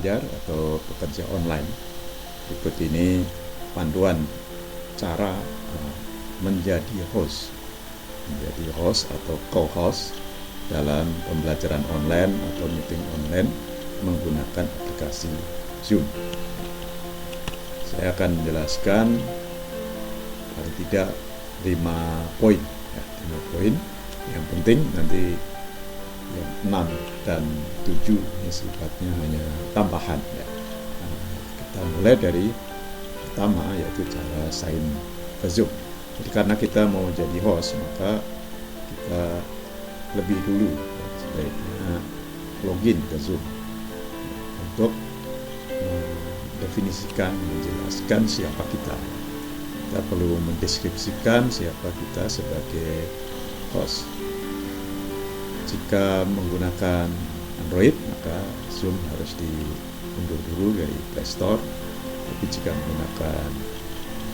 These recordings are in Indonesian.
belajar atau pekerja online. Berikut ini panduan cara menjadi host atau co-host dalam pembelajaran online atau meeting online menggunakan aplikasi Zoom. Saya akan menjelaskan paling tidak 5 poin. 5 poin yang penting, nanti yang 6 dan 7 ini sifatnya hanya tambahan ya. Kita mulai dari pertama, yaitu cara sign ke Zoom. Jadi karena kita mau jadi host, maka kita lebih dulu sebaiknya login ke Zoom untuk mendefinisikan, menjelaskan siapa kita. Kita perlu mendeskripsikan siapa kita sebagai host. Jika menggunakan Android, maka Zoom harus diunduh dulu dari Play Store. Tapi jika menggunakan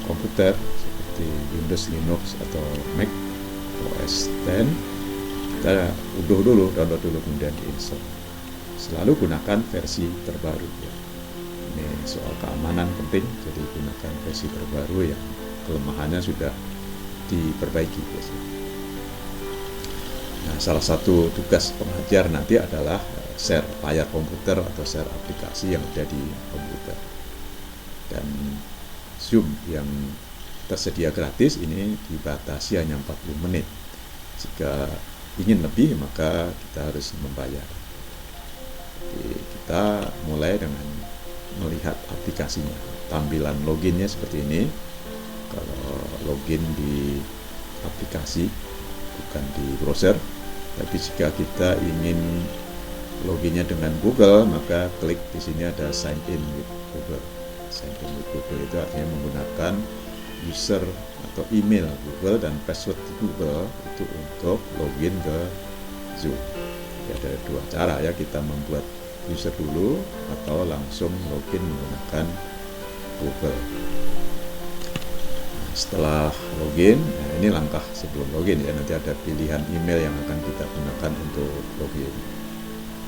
komputer seperti Windows, Linux, atau Mac OS X, kita unduh dulu, download dulu, kemudian diinstal. Selalu gunakan versi terbaru ya. Ini soal keamanan penting, jadi gunakan versi terbaru yang kelemahannya sudah diperbaiki biasanya. Nah, salah satu tugas pengajar nanti adalah share layar komputer atau share aplikasi yang ada di komputer. Dan Zoom yang tersedia gratis ini dibatasi hanya 40 menit. Jika ingin lebih, maka kita harus membayar. Jadi kita mulai dengan melihat aplikasinya. Tampilan loginnya seperti ini. Kalau login di aplikasi, bukan di browser. Tapi jika kita ingin loginnya dengan Google, maka klik di sini ada sign in with Google. Sign in with Google itu artinya menggunakan user atau email Google dan password di Google itu untuk login ke Zoom. Jadi ada 2 cara ya, kita membuat user dulu atau langsung login menggunakan Google. Nah, setelah login, nah ini langkah sebelum login ya, nanti ada pilihan email yang akan kita gunakan untuk login.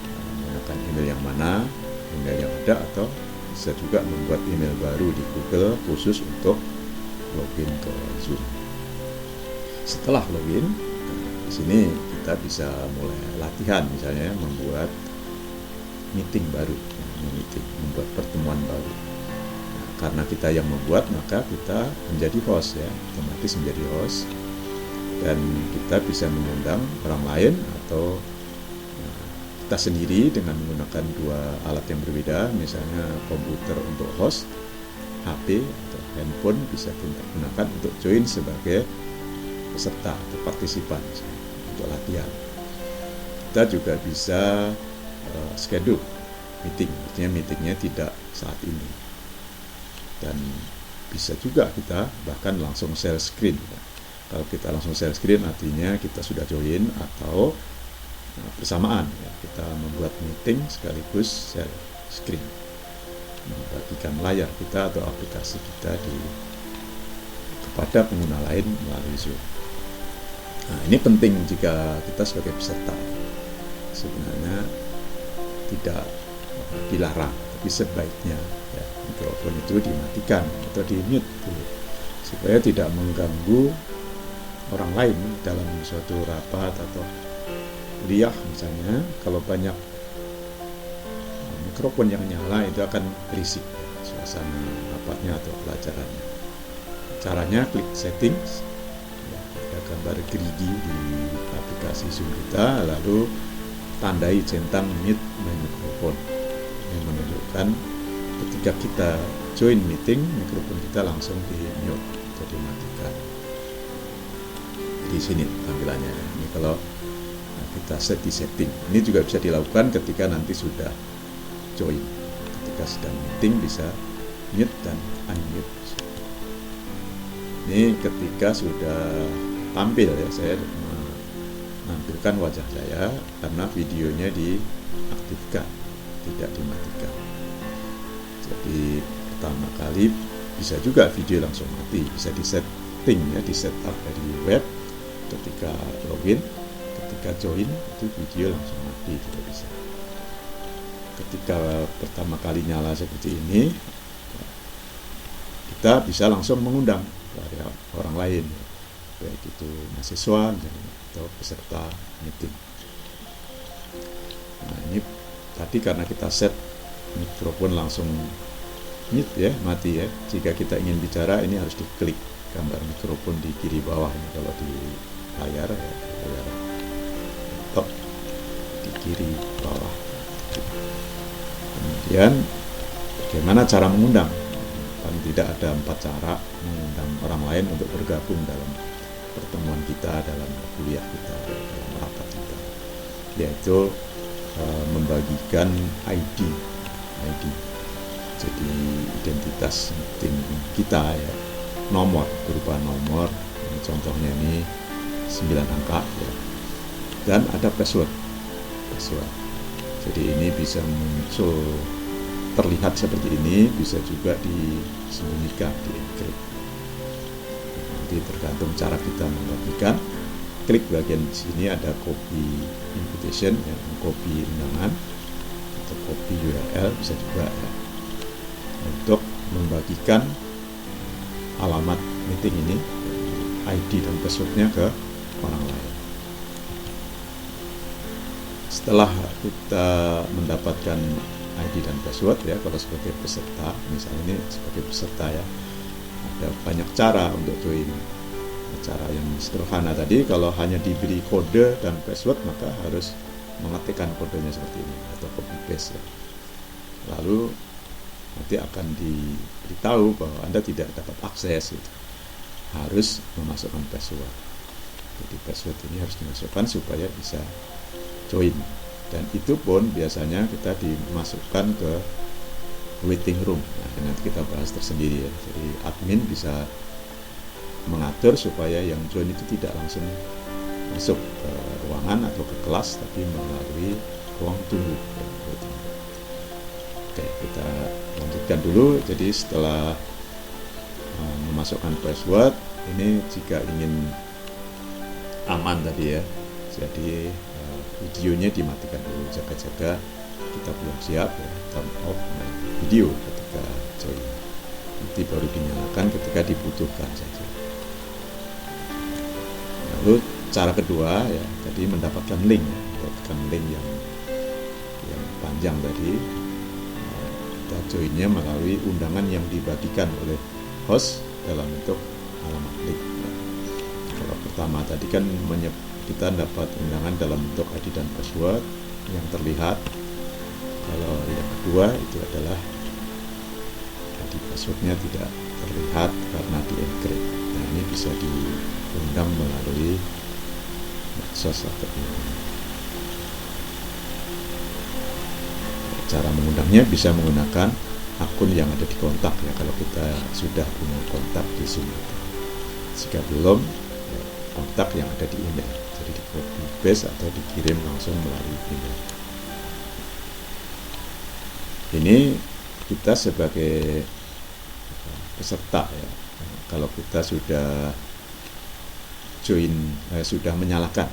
Menggunakan email yang mana, email yang ada, atau bisa juga membuat email baru di Google khusus untuk login ke Zoom. Setelah login, di sini kita bisa mulai latihan, misalnya membuat meeting baru, membuat pertemuan baru. Nah, karena kita yang membuat, maka kita menjadi host ya, otomatis menjadi host, dan kita bisa mengundang orang lain atau kita sendiri dengan menggunakan 2 alat yang berbeda, misalnya komputer untuk host, HP atau handphone bisa kita gunakan untuk join sebagai peserta atau partisipan misalnya, untuk latihan. Kita juga bisa schedule meeting, artinya meetingnya tidak saat ini. Dan bisa juga kita bahkan langsung share screen. Kalau kita langsung share screen artinya kita sudah join atau bersamaan ya, kita membuat meeting sekaligus share screen, membagikan layar kita atau aplikasi kita kepada pengguna lain melalui Zoom. Nah, ini penting jika kita sebagai peserta. Sebenarnya tidak dilarang, tapi sebaiknya ya, mikrofon itu dimatikan atau di-mute dulu, supaya tidak mengganggu orang lain dalam suatu rapat atau kuliah misalnya. Kalau banyak mikrofon yang nyala, itu akan berisik ya, suasana rapatnya atau pelajarannya. Caranya klik settings ya, ada gambar gerigi di aplikasi Zoom kita, lalu tandai centang mute mikrofon yang menunjukkan ketika kita join meeting, mikrofon kita langsung di mute atau dimatikan. Di sini tampilannya. Ini kalau kita set di setting. Ini juga bisa dilakukan ketika nanti sudah join. Ketika sedang meeting bisa mute dan unmute. Ini ketika sudah tampil ya, saya menampilkan wajah saya karena videonya diaktifkan, tidak dimatikan. Jadi pertama kali bisa juga video langsung mati, bisa di setting ya, di setup dari web. Ketika login, ketika join itu video langsung mati, juga bisa. ketika pertama kali nyala seperti ini, kita bisa langsung mengundang orang lain, baik itu mahasiswa atau peserta meeting. Nah, ini tadi karena kita set mikrofon langsung mute ya, mati ya. Jika kita ingin bicara, ini harus diklik gambar mikrofon di kiri bawah ini kalau di layar ya, layar laptop di kiri bawah. Kemudian bagaimana cara mengundang? Kan tidak ada 4 cara mengundang orang lain untuk bergabung dalam pertemuan kita, dalam kuliah kita, dalam rapat kita, yaitu membagikan ID, jadi identitas meeting kita ya, nomor, berupa nomor, ini contohnya ini 9 angka ya, dan ada password. Jadi ini bisa muncul terlihat seperti ini, bisa juga disembunyikan, di-encrypt. Nanti tergantung cara kita membagikan. Klik bagian sini ada copy invitation, ya, copy undangan atau copy URL bisa juga ya, untuk membagikan alamat meeting ini, ID dan passwordnya ke orang lain. Setelah kita mendapatkan ID dan password ya, kalau sebagai peserta, misalnya ini sebagai peserta ya, ada banyak cara untuk join. Cara yang sederhana tadi, kalau hanya diberi kode dan password maka harus mengetikkan kodenya seperti ini atau copy paste ya. Lalu nanti akan diberitahu bahwa Anda tidak dapat akses gitu. Harus memasukkan password. Jadi password ini harus dimasukkan supaya bisa join, dan itu pun biasanya kita dimasukkan ke waiting room. Nah, nanti kita bahas tersendiri ya. Jadi admin bisa mengatur supaya yang join itu tidak langsung masuk ke ruangan atau ke kelas, tapi melalui ruang tunggu. Oke, kita lanjutkan dulu. Jadi setelah memasukkan password, ini jika ingin aman tadi ya, jadi videonya dimatikan dulu, jaga-jaga kita belum siap ya, turn off video ketika join, nanti baru dinyalakan ketika dibutuhkan saja. Lalu cara kedua ya, tadi mendapatkan link ya, mendapatkan link yang panjang tadi, kita joinnya melalui undangan yang dibagikan oleh host dalam bentuk alamat link ya. Kalau pertama tadi kan kita dapat undangan dalam bentuk ID dan password yang terlihat. Kalau yang kedua itu adalah ID passwordnya tidak terlihat karena di-encrypt. Nah, ini bisa diundang melalui medsos atau email. Cara mengundangnya bisa menggunakan akun yang ada di kontak ya, kalau kita sudah punya kontak di Zoom. Jika belum, ya, kontak yang ada di email, jadi di copy paste atau dikirim langsung melalui email. Ini kita sebagai peserta ya, kalau kita sudah join, sudah menyalakan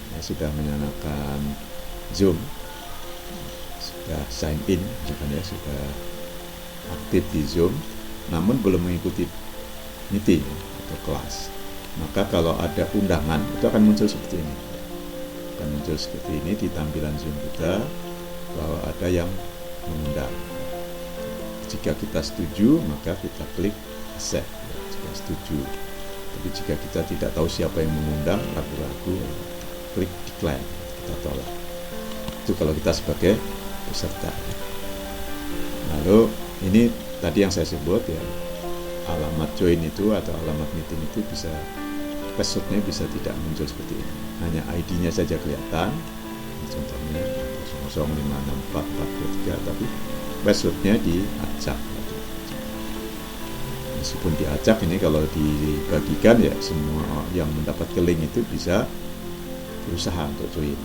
Zoom, sudah sign in misalkan ya, sudah aktif di Zoom, namun belum mengikuti meeting atau kelas, maka kalau ada undangan itu akan muncul seperti ini. Akan muncul seperti ini di tampilan Zoom kita, bahwa ada yang mengundang. Jika kita setuju, maka kita klik accept ya, jika setuju. Tapi jika kita tidak tahu siapa yang mengundang, ragu-ragu, klik decline, kita tolak. Itu kalau kita sebagai peserta. Lalu ini tadi yang saya sebut ya, alamat join itu atau alamat meeting itu bisa, passwordnya bisa tidak muncul seperti ini, hanya ID-nya saja kelihatan, contohnya 0056443, tapi passwordnya diacak. Meskipun diacak, ini kalau dibagikan ya, semua yang mendapat link itu bisa berusaha untuk join.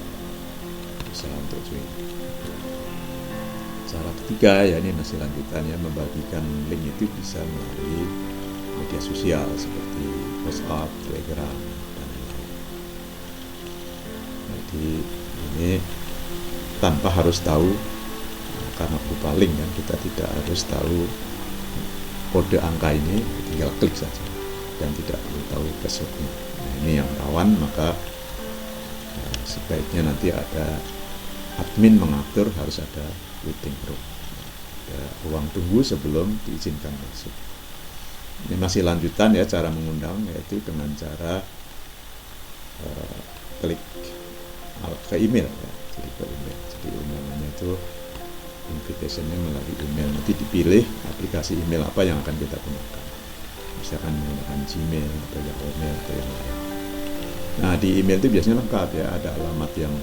Cara ketiga ya, ini masih lanjutannya, membagikan link itu bisa melalui media sosial seperti WhatsApp, Telegram, dan lain-lain. Jadi ini tanpa harus tahu karena berupa link kan, kita tidak harus tahu kode angka ini, tinggal klik saja dan tidak perlu tahu passwordnya. Nah, ini yang rawan, maka sebaiknya nanti ada admin mengatur harus ada waiting room, ada ruang tunggu sebelum diizinkan masuk. Ini masih lanjutan ya cara mengundang, yaitu dengan cara klik ke email ya. Jadi ke email. Jadi undangannya itu invitation-nya melalui email. Nanti dipilih aplikasi email apa yang akan kita gunakan. Misalkan menggunakan Gmail atau Yahoo Mail atau yang lain. Nah, di email itu biasanya lengkap ya, ada alamat yang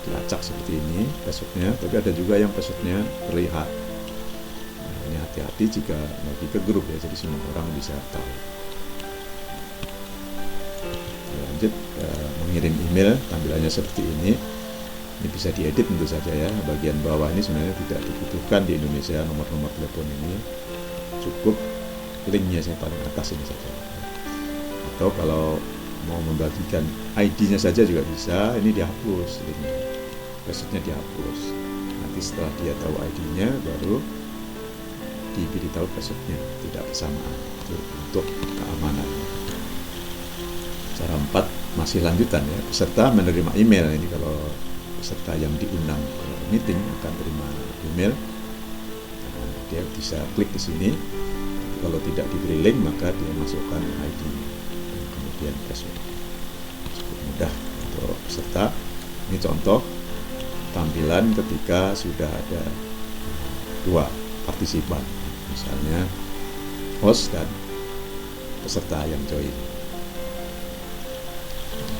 dilacak seperti ini passwordnya, tapi ada juga yang passwordnya terlihat. Nah, ini hati-hati jika bagi ke grup ya, jadi semua orang bisa tahu. Lanjut mengirim email, tampilannya seperti ini. Ini bisa diedit tentu saja ya. Bagian bawah ini sebenarnya tidak dibutuhkan di Indonesia, nomor-nomor telepon ini cukup linknya saya paling atas ini saja. Atau kalau mau membagikan ID-nya saja juga bisa, ini dihapus linknya, passwordnya dihapus. Nanti setelah dia tahu ID-nya baru diberitahu passwordnya, tidak bersamaan. Itu untuk keamanan. Cara 4 masih lanjutan ya, peserta menerima email. Ini kalau peserta yang diundang ke meeting akan terima email, nah, dia bisa klik di sini. Kalau tidak diberi link maka dia masukkan ID dan kemudian password. Cukup mudah untuk peserta. Ini contoh tampilan ketika sudah ada 2 partisipan, misalnya host dan peserta yang join.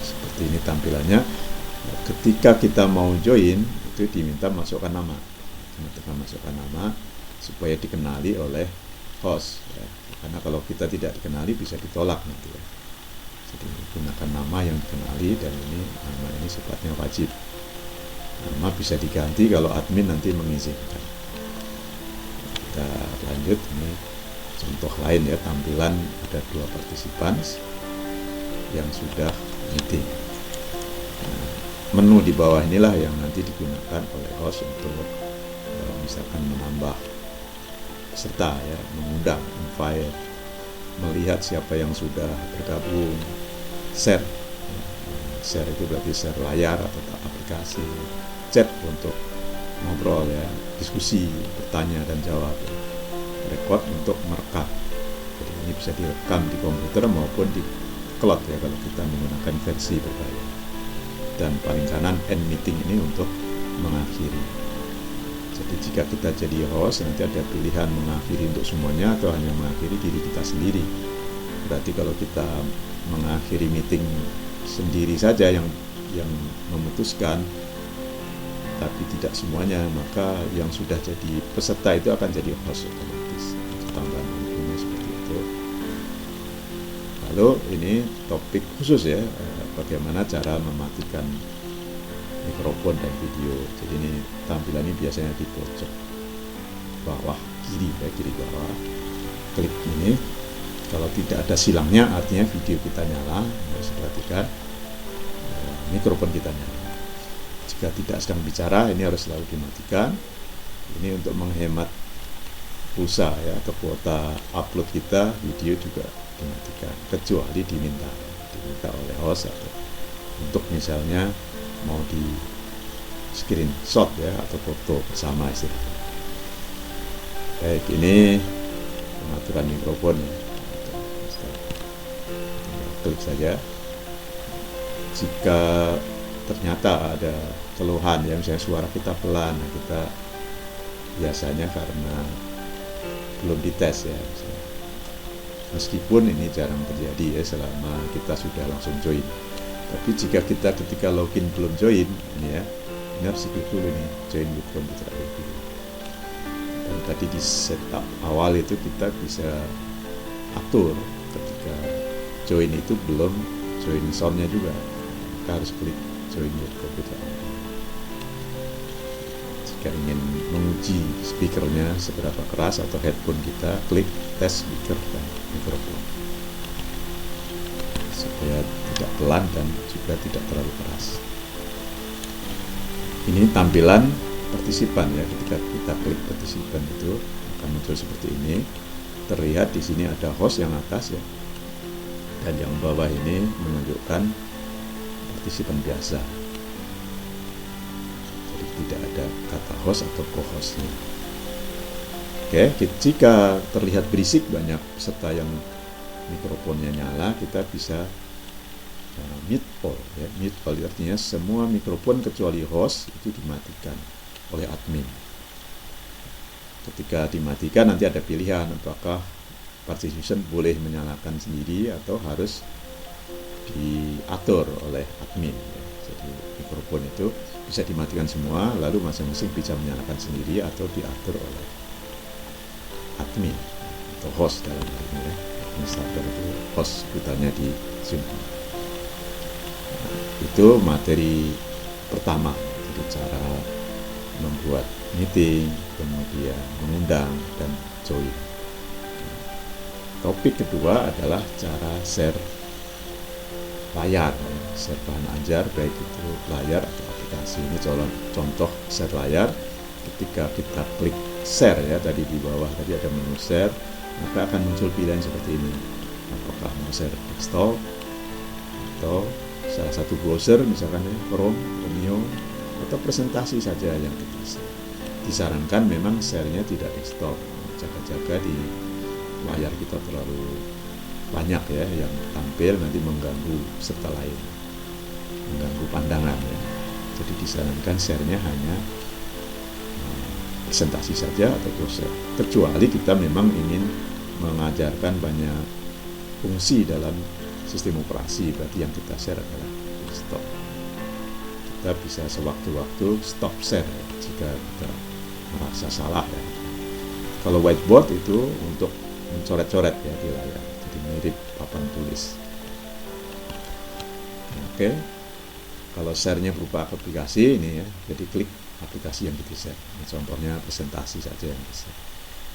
Seperti ini tampilannya. Ketika kita mau join itu diminta masukkan nama, masukkan nama supaya dikenali oleh host ya. Karena kalau kita tidak dikenali bisa ditolak nanti ya. Jadi gunakan nama yang dikenali, dan ini nama ini sifatnya wajib. Nama bisa diganti kalau admin nanti mengizinkan. Kita lanjut, ini contoh lain ya, tampilan ada 2 partisipan yang sudah meeting. Nah, menu di bawah inilah yang nanti digunakan oleh host untuk misalkan menambah peserta ya, mengundang, invite, melihat siapa yang sudah bergabung, share. Share itu berarti share layar atau aplikasi, chat untuk ngobrol ya, diskusi, bertanya dan jawab, record untuk merekam. Jadi ini bisa direkam di komputer maupun di cloud ya kalau kita menggunakan versi berbayar. Dan paling kanan end meeting ini untuk mengakhiri. Jadi jika kita jadi host nanti ada pilihan mengakhiri untuk semuanya atau hanya mengakhiri diri kita sendiri. Berarti kalau kita mengakhiri meeting sendiri saja yang memutuskan, tapi tidak semuanya, maka yang sudah jadi peserta itu akan jadi host otomatis. Tambahan ini seperti itu. Lalu ini topik khusus ya, bagaimana cara mematikan mikrofon dan video. Jadi ini tampilan ini biasanya di pojok bawah kiri ya, kiri bawah. Klik ini. Kalau tidak ada silangnya artinya video kita nyala. Harus perhatikan mikrofon kita nyala. Jika tidak sedang bicara ini harus selalu dimatikan. Ini untuk menghemat pulsa ya, atau kuota upload kita, video juga dimatikan kecuali diminta oleh host atau untuk misalnya mau di screenshot ya atau foto bersama istilahnya. Baik, ini pengaturan mikrofon ya. Klik saja. Jika ternyata ada keluhan ya, misalnya suara kita pelan, kita biasanya karena belum dites ya, misalnya. Meskipun ini jarang terjadi ya selama kita sudah langsung join. Tapi jika kita ketika login belum join ini ya, ini harus klik dulu nih join with computer ID. Dan tadi di setup awal itu kita bisa atur ketika join itu belum join soundnya juga, kita harus klik join with computer ID. Jika ingin menguji speakernya seberapa keras atau headphone kita, klik tes speaker dan mikrofon supaya tidak pelan dan juga tidak terlalu keras. Ini tampilan partisipan ya. Ketika kita klik partisipan itu akan muncul seperti ini. Terlihat di sini ada host yang atas ya, dan yang bawah ini menunjukkan partisipan biasa. Jadi tidak ada kata host atau co-hostnya. Oke, jika terlihat berisik banyak peserta yang mikrofonnya nyala, kita bisa mute all ya. Mute all artinya semua mikrofon kecuali host itu dimatikan oleh admin. Ketika dimatikan nanti ada pilihan apakah participant boleh menyalakan sendiri atau harus diatur oleh admin ya. Jadi mikrofon itu bisa dimatikan semua, lalu masing-masing bisa menyalakan sendiri atau diatur oleh admin atau host dalam hal ini ya. Administrator itu host sebutannya di Zoom. Itu materi pertama, jadi cara membuat meeting, kemudian mengundang dan join. Topik kedua adalah cara share layar, share bahan ajar, baik itu layar atau aplikasi. Ini contoh share layar. Ketika kita klik share ya, tadi di bawah tadi ada menu share, maka akan muncul pilihan seperti ini. Apakah mau share desktop atau salah satu browser misalkan ya, Chrome, Vimeo, atau presentasi saja yang kita share. Disarankan memang share-nya tidak desktop, jaga-jaga di layar kita terlalu banyak ya yang tampil, nanti mengganggu peserta lain, mengganggu pandangan ya. Jadi disarankan share-nya hanya presentasi saja atau browser, kecuali kita memang ingin mengajarkan banyak fungsi dalam sistem operasi, berarti yang kita share adalah desktop. Kita bisa sewaktu-waktu stop share ya, jika kita merasa salah ya. Kalau whiteboard itu untuk mencoret-coret ya di layar, jadi mirip papan tulis. Oke, kalau share-nya berupa aplikasi ini ya, jadi klik aplikasi yang kita share. Nah, contohnya presentasi saja yang kita share,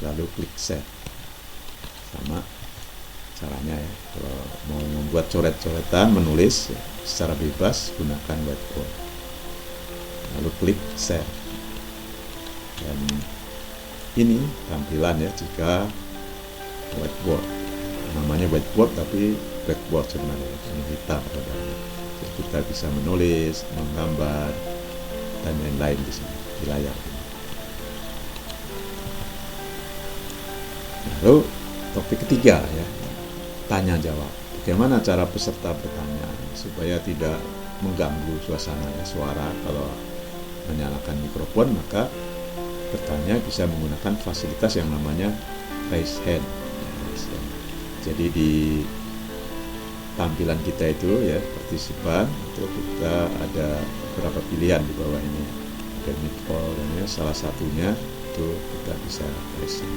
lalu klik share. Sama caranya ya, kalau mau membuat coret-coretan, menulis ya, secara bebas gunakan whiteboard, lalu klik share. Dan ini tampilan ya jika whiteboard, namanya whiteboard tapi blackboard sebenarnya, ini hitam padanya. Jadi kita bisa menulis, menggambar dan lain-lain di sini di layar. Lalu topik ketiga ya, tanya jawab. Bagaimana cara peserta bertanya supaya tidak mengganggu suasana ya, suara. Kalau menyalakan mikrofon maka bertanya bisa menggunakan fasilitas yang namanya raise hand. Jadi di tampilan kita itu ya, partisipan itu kita ada beberapa pilihan di bawah ini, ada meet all dan ya, salah satunya itu kita bisa raise hand.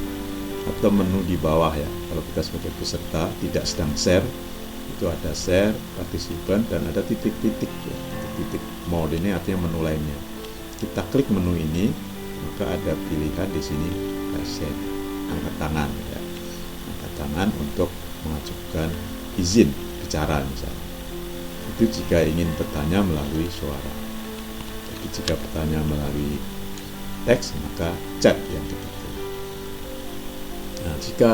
Atau menu di bawah ya, kalau kita sebagai peserta tidak sedang share, itu ada share, partisipan, dan ada titik-titik ya. Titik mode ini artinya menu lainnya. Kita klik menu ini, maka ada pilihan di sini raise hand, angkat tangan ya. Angkat tangan untuk mengajukan izin bicara misalnya. Itu jika ingin bertanya melalui suara. Tapi jika bertanya melalui teks, maka chat yang kita pilih. Nah, jika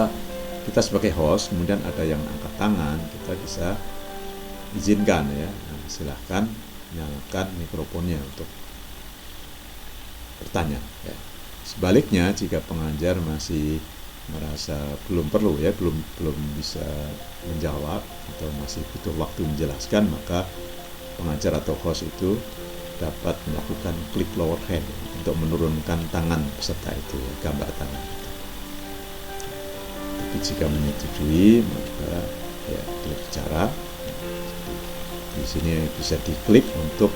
kita sebagai host kemudian ada yang angkat tangan, kita bisa izinkan ya. Nah, silahkan nyalakan mikrofonnya untuk bertanya ya. Sebaliknya jika pengajar masih merasa belum perlu ya, belum bisa menjawab atau masih butuh waktu menjelaskan, maka pengajar atau host itu dapat melakukan klik lower hand untuk menurunkan tangan peserta itu, gambar tangan. Tapi jika menyetujui maka ya dia bicara. Di sini bisa diklik untuk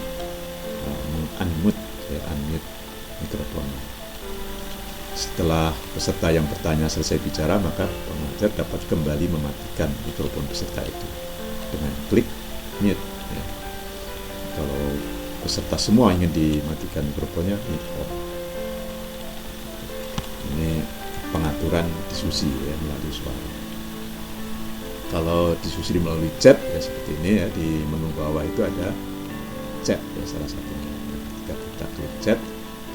unmute ya, unmute mikrofonnya. Setelah peserta yang bertanya selesai bicara, maka pengajar dapat kembali mematikan mikrofon peserta itu dengan klik mute ya. Kalau peserta semua ingin dimatikan mikrofonnya, mute all. Ini pengaturan diskusi ya, melalui suara. Kalau diskusi melalui chat ya seperti ini ya, di menu bawah itu ada chat ya, salah satunya. Ketika kita klik chat,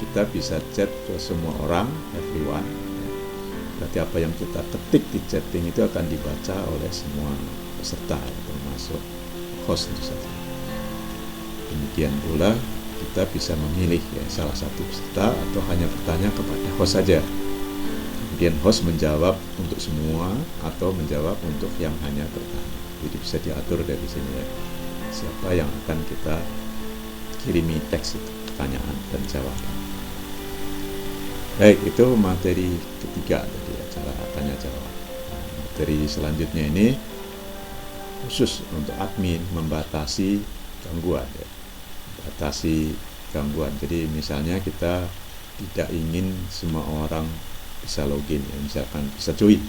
kita bisa chat ke semua orang, everyone. Berarti apa yang kita ketik di chatting itu akan dibaca oleh semua peserta, termasuk host tentu saja. Demikian pula kita bisa memilih ya, salah satu peserta atau hanya bertanya kepada host saja. Kemudian host menjawab untuk semua atau menjawab untuk yang hanya bertanya. Jadi bisa diatur dari sini ya, siapa yang akan kita kirimi teks itu, pertanyaan dan jawaban. Baik, itu materi ketiga tadi ya, cara tanya jawab. Nah, materi selanjutnya ini khusus untuk admin membatasi gangguan ya. Batasi gangguan. Jadi misalnya kita tidak ingin semua orang bisa login ya, misalkan bisa join.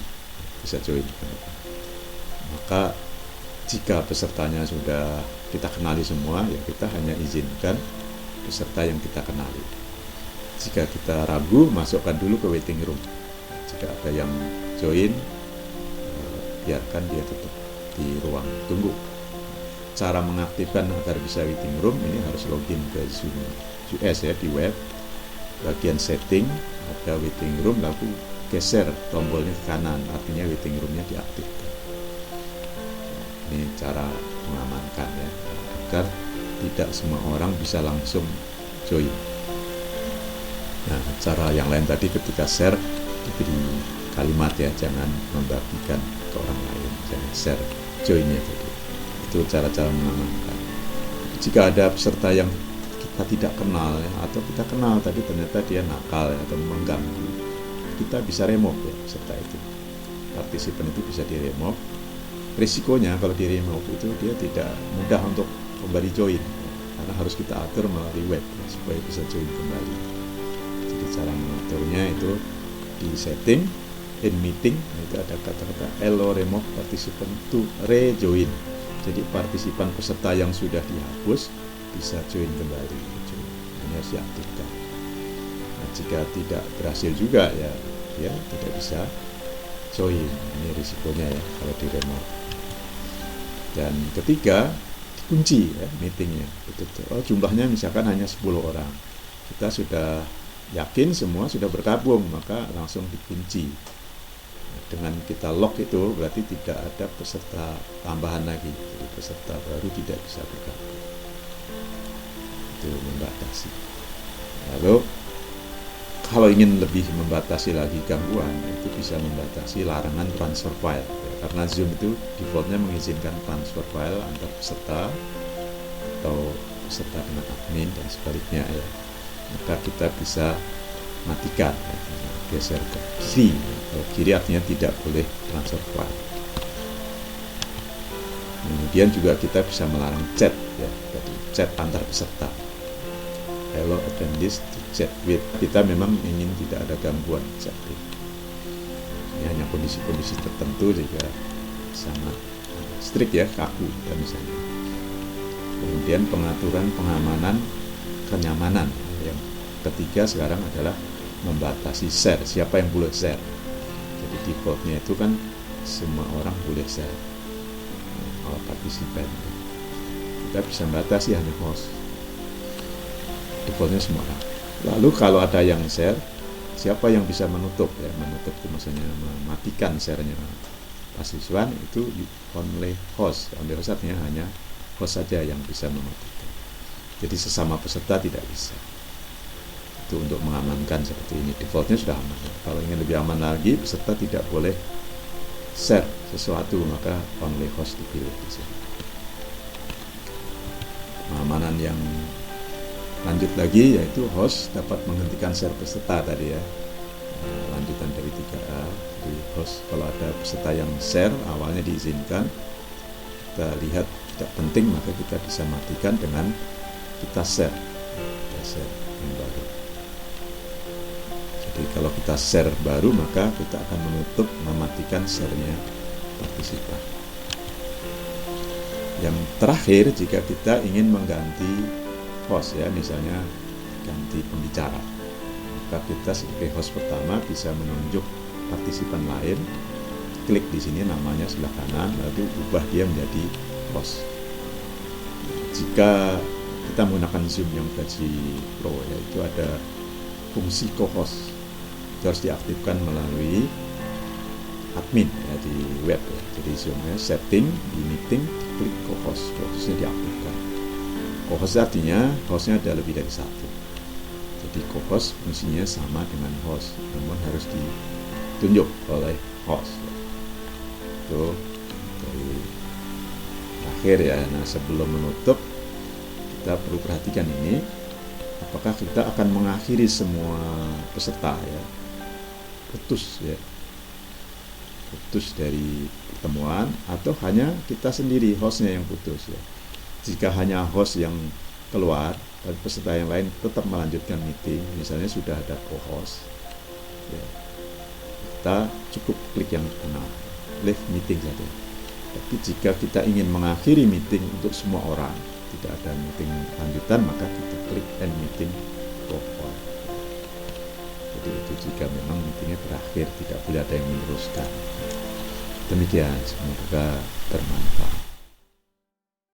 Maka jika pesertanya sudah kita kenali semua ya, kita hanya izinkan peserta yang kita kenali. Jika kita ragu, masukkan dulu ke waiting room. Jika ada yang join, biarkan dia tetap di ruang tunggu. Cara mengaktifkan agar bisa waiting room ini harus login ke Zoom US ya, di web. Bagian setting ada waiting room, lalu geser tombolnya ke kanan, artinya waiting roomnya diaktifkan. Ini cara mengamankan ya, agar tidak semua orang bisa langsung join. Nah, cara yang lain tadi ketika share diberi kalimat ya, jangan membagikan ke orang lain, jangan share joinnya tadi. Itu cara-cara mengamankan. Jika ada peserta yang kita tidak kenal ya, atau kita kenal tapi ternyata dia nakal ya, atau mengganggu, kita bisa remove ya peserta itu. Partisipan itu bisa di remove. Risikonya kalau di remove itu dia tidak mudah untuk kembali join ya, karena harus kita atur melalui web ya, supaya bisa join kembali. Jadi cara mengaturnya itu di setting, in meeting, itu ada kata-kata allow remote participant to rejoin. Jadi partisipan peserta yang sudah dihapus bisa join kembali. Ini harus diaktifkan. Nah, jika tidak berhasil juga ya, dia tidak bisa join. Ini risikonya ya kalau di remote. Dan ketiga, dikunci ya meetingnya. Betul-betul. Oh, jumlahnya misalkan hanya 10 orang. Kita sudah yakin semua sudah bergabung, maka langsung dikunci. Dengan kita lock itu berarti tidak ada peserta tambahan lagi, jadi peserta baru tidak bisa bergabung. Itu membatasi. Lalu kalau ingin lebih membatasi lagi gangguan, itu bisa membatasi larangan transfer file ya, karena Zoom itu defaultnya mengizinkan transfer file antar peserta atau peserta dengan admin dan sebaliknya ya. Maka kita bisa matikan ya, geser ke kiri. Kalau kiri artinya tidak boleh transfer file. Kemudian juga kita bisa melarang chat ya, jadi chat antar peserta. Hello attendees to chat with. Kita memang ingin tidak ada gangguan chatting. Ini hanya kondisi-kondisi tertentu jika sangat strict ya, kaku dan misalnya. Kemudian pengaturan pengamanan kenyamanan. Yang ketiga sekarang adalah membatasi share, siapa yang boleh share. Jadi defaultnya itu kan semua orang boleh share, all participant. Kita bisa membatasi hanya host, defaultnya semua orang. Lalu kalau ada yang share, siapa yang bisa menutup ya, menutup itu maksudnya mematikan share-nya mahasiswa, itu only host. Only host artinya hanya host saja yang bisa mematikan. Jadi sesama peserta tidak bisa. Itu untuk mengamankan seperti ini. Defaultnya sudah aman. Kalau ingin lebih aman lagi, peserta tidak boleh share sesuatu, maka only host dipilih di sini. Pengamanan yang lanjut lagi yaitu host dapat menghentikan share peserta tadi ya. Lanjutan dari 3A. Jadi host kalau ada peserta yang share awalnya diizinkan, kita lihat tidak penting, maka kita bisa matikan dengan kita share yang baru. Jadi kalau kita share baru, maka kita akan menutup, mematikan share-nya partisipan. Yang terakhir, jika kita ingin mengganti host ya, misalnya ganti pembicara, maka kita sebagai host pertama bisa menunjuk partisipan lain, klik di sini namanya sebelah kanan, lalu ubah dia menjadi host. Jika kita menggunakan Zoom yang versi Pro ya, itu ada fungsi co-host itu harus diaktifkan melalui admin ya di web ya. Jadi semuanya setting di meeting, klik co-host, co-hostnya diaktifkan. Co-host artinya hostnya ada lebih dari satu. Jadi co-host fungsinya sama dengan host, namun harus ditunjuk oleh host. Itu dari terakhir ya. Nah, sebelum menutup kita perlu perhatikan ini, apakah kita akan mengakhiri semua peserta ya, putus dari pertemuan, atau hanya kita sendiri hostnya yang putus ya. Jika hanya host yang keluar dan peserta yang lain tetap melanjutkan meeting, misalnya sudah ada co-host ya, kita cukup klik yang benar, leave meeting saja. Tapi jika kita ingin mengakhiri meeting untuk semua orang, tidak ada meeting lanjutan, maka kita klik end meeting co-host. Jadi itu jika memang meetingnya berakhir, tidak boleh ada yang meneruskan. Demikian, semoga bermanfaat.